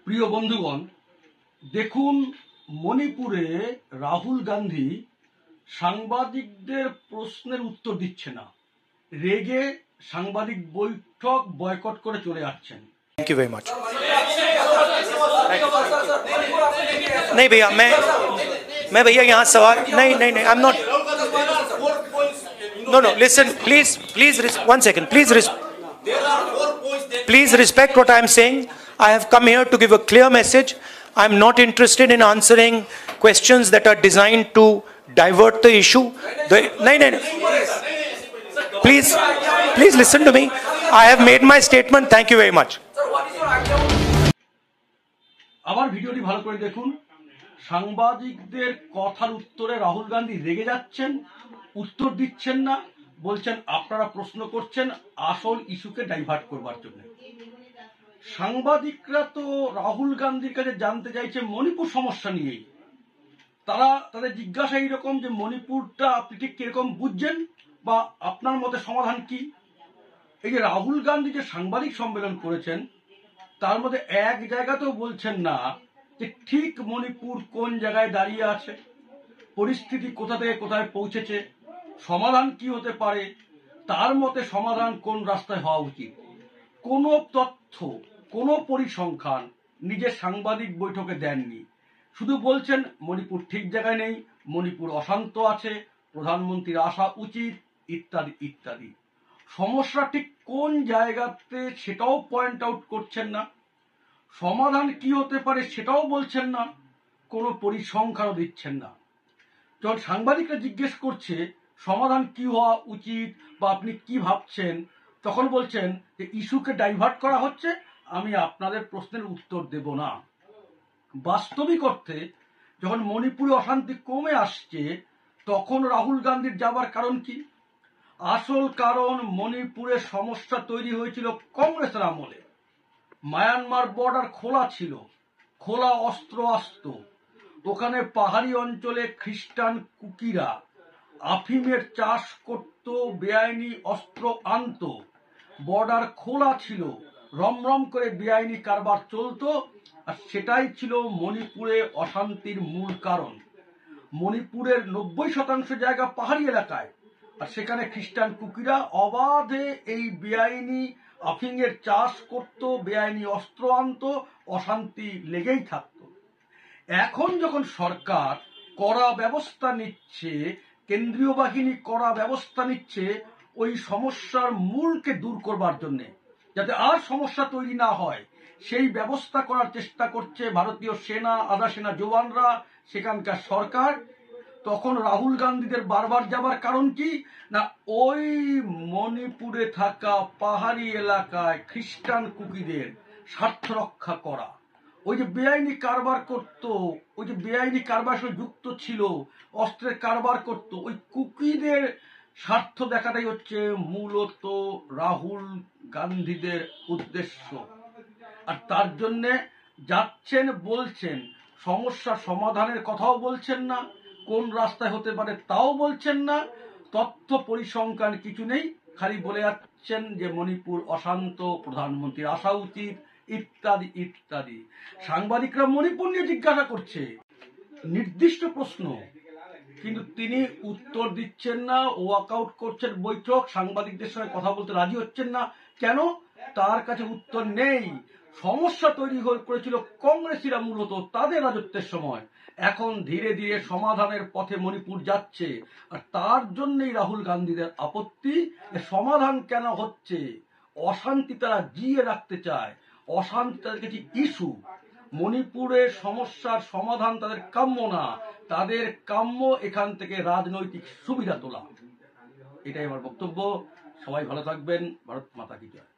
প্রিয় বন্ধুগণ, দেখুন মণিপুরে রাহুল গান্ধী সাংবাদিকদের প্রশ্নের উত্তর দিচ্ছে না, রেগে সাংবাদিক বৈঠক বয়কট করে চলে যাচ্ছেন। Thank you very much. नहीं भैया, मैं भैया यहाँ सवाल नहीं नहीं नहीं, I am not. No, listen, please, one second, please respect what I am saying. I have come here to give a clear message. I am not interested in answering questions that are designed to divert the issue. No. Please listen to me. I have made my statement. Thank you very much. আবার ভিডিওটি ভালো করে দেখুন। সাংবাদিকদের কথার উত্তরে রাহুল গান্ধী রেগে যাচ্ছেন, উত্তর দিচ্ছেন না, বলছেন আপনারা প্রশ্ন করছেন আসল ইস্যুকে ডাইভার্ট করবার জন্য। সাংবাদিকরা তো রাহুল গান্ধীর কাছে জানতে চাইছে মণিপুর সমস্যা নিয়েই। তারা তাদের জিজ্ঞাসা এইরকম যে মণিপুরটা আপনি ঠিক কিরকম বুঝছেন বা আপনার মতে সমাধান কি। এই যে রাহুল গান্ধী যে সাংবাদিক সম্মেলন করেছেন তার মধ্যে এক জায়গাতেও বলছেন না যে ঠিক মণিপুর কোন জায়গায় দাঁড়িয়ে আছে, পরিস্থিতি কোথা থেকে কোথায় পৌঁছেছে, সমাধান কি হতে পারে, তার মতে সমাধান কোন রাস্তায় হওয়া উচিত। কোনো তথ্য, কোনো পরিসংখ্যান নিজের সাংবাদিক বৈঠকে দেননি। শুধু বলছেন মণিপুর ঠিক জায়গায় নেই, মণিপুর অশান্ত আছে, প্রধানমন্ত্রীর আসা উচিত, ইত্যাদি ইত্যাদি। সমস্যা ঠিক কোন জায়গাতে সেটাও পয়েন্ট আউট করছেন না, সমাধান কি হতে পারে সেটাও বলছেন না, কোনো পরিসংখ্যানও দিচ্ছেন না। যখন সাংবাদিকরা জিজ্ঞেস করছে সমাধান কি হওয়া উচিত বা আপনি কি ভাবছেন, তখন বলছেন যে ইস্যুকে ডাইভার্ট করা হচ্ছে, আমি আপনাদের প্রশ্নের উত্তর দেব না। বাস্তবিক অর্থে যখন মণিপুরে অশান্তি কমে আসছে তখন রাহুল গান্ধীর যাবার কারণ কি? আসল কারণ মণিপুরে সমস্যা তৈরি হয়েছিল কংগ্রেসের আমলে। মায়ানমার বর্ডার খোলা ছিল, খোলা অস্ত্র আসত, ওখানে পাহাড়ি অঞ্চলে খ্রিস্টান কুকিরা আফিমের চাষ করত, বেআইনি অস্ত্র আনত, বর্ডার খোলা ছিল, রমরম করে বেআইনি কারবার চলতো, আর সেটাই ছিল মণিপুরে অশান্তির মূল কারণ। মণিপুরের 90% জায়গা পাহাড়ি এলাকায়, আর সেখানে খ্রিস্টান কুকিরা অবাধে এই বেআইনি আফিংয়ের চাষ করত, বেআইনি অস্ত্র আনত, অশান্তি লেগেই থাকত। এখন যখন সরকার কড়া ব্যবস্থা নিচ্ছে, কেন্দ্রীয় বাহিনী কড়া ব্যবস্থা নিচ্ছে ওই সমস্যার মূলকে দূর করবার জন্য, যাতে আর সমস্যা তৈরি না হয়, সেই ব্যবস্থা করার চেষ্টা করছে ভারতীয় সেনা, আধা সেনা জওয়ানরা, সেখানকার সরকার। তখন রাহুল গান্ধীদের বারবার যাবার কারণ কি না, ওই মণিপুরে থাকা পাহাড়ি এলাকায় খ্রিস্টান কুকিদের স্বার্থ রক্ষা করা। ওই যে বেআইনি কারবার করত, ওই যে বেআইনি কারবার সঙ্গে যুক্ত ছিল, অস্ত্রের কারবার করত, ওই কুকিদের স্বার্থ দেখাটাই হচ্ছে মূলত রাহুল গান্ধীদের উদ্দেশ্য। আর তার জন্য যাচ্ছেন, বলছেন, সমস্যা সমাধানের কথাও বলছেন না, কোন রাস্তায় হতে পারে তাও বলছেন না, তথ্য পরিসংখ্যান কিছু নেই, খালি বলে যাচ্ছেন যে মণিপুর অশান্ত, প্রধানমন্ত্রীর আসা উচিত, ইত্যাদি ইত্যাদি। সাংবাদিকরা মণিপুর নিয়ে জিজ্ঞাসা করছে নির্দিষ্ট প্রশ্ন, কিন্তু তিনি উত্তর দিচ্ছেন না, ওয়াকআউট করছেন বৈঠক, সাংবাদিকদের সঙ্গে কথা বলতে রাজি হচ্ছেন না। কেন? তার কাছে উত্তর নেই। সমস্যা তৈরি করেছিল কংগ্রেসীরা মূলত তাদের রাজত্বের সময়, এখন ধীরে ধীরে সমাধানের পথে মণিপুর যাচ্ছে। আর তার জন্যই রাহুল গান্ধীদের আপত্তি, সমাধান কেন হচ্ছে, অশান্তি তারা জিয়ে রাখতে চায়, অশান্তি তাদের কাছে ইস্যু। মণিপুরের সমস্যার সমাধান তাদের কাম্য না, তাদের কাম্য এখান থেকে রাজনৈতিক সুবিধা তোলা। এটাই আমার বক্তব্য। সবাই ভালো থাকবেন। ভারত মাতা কি জয়।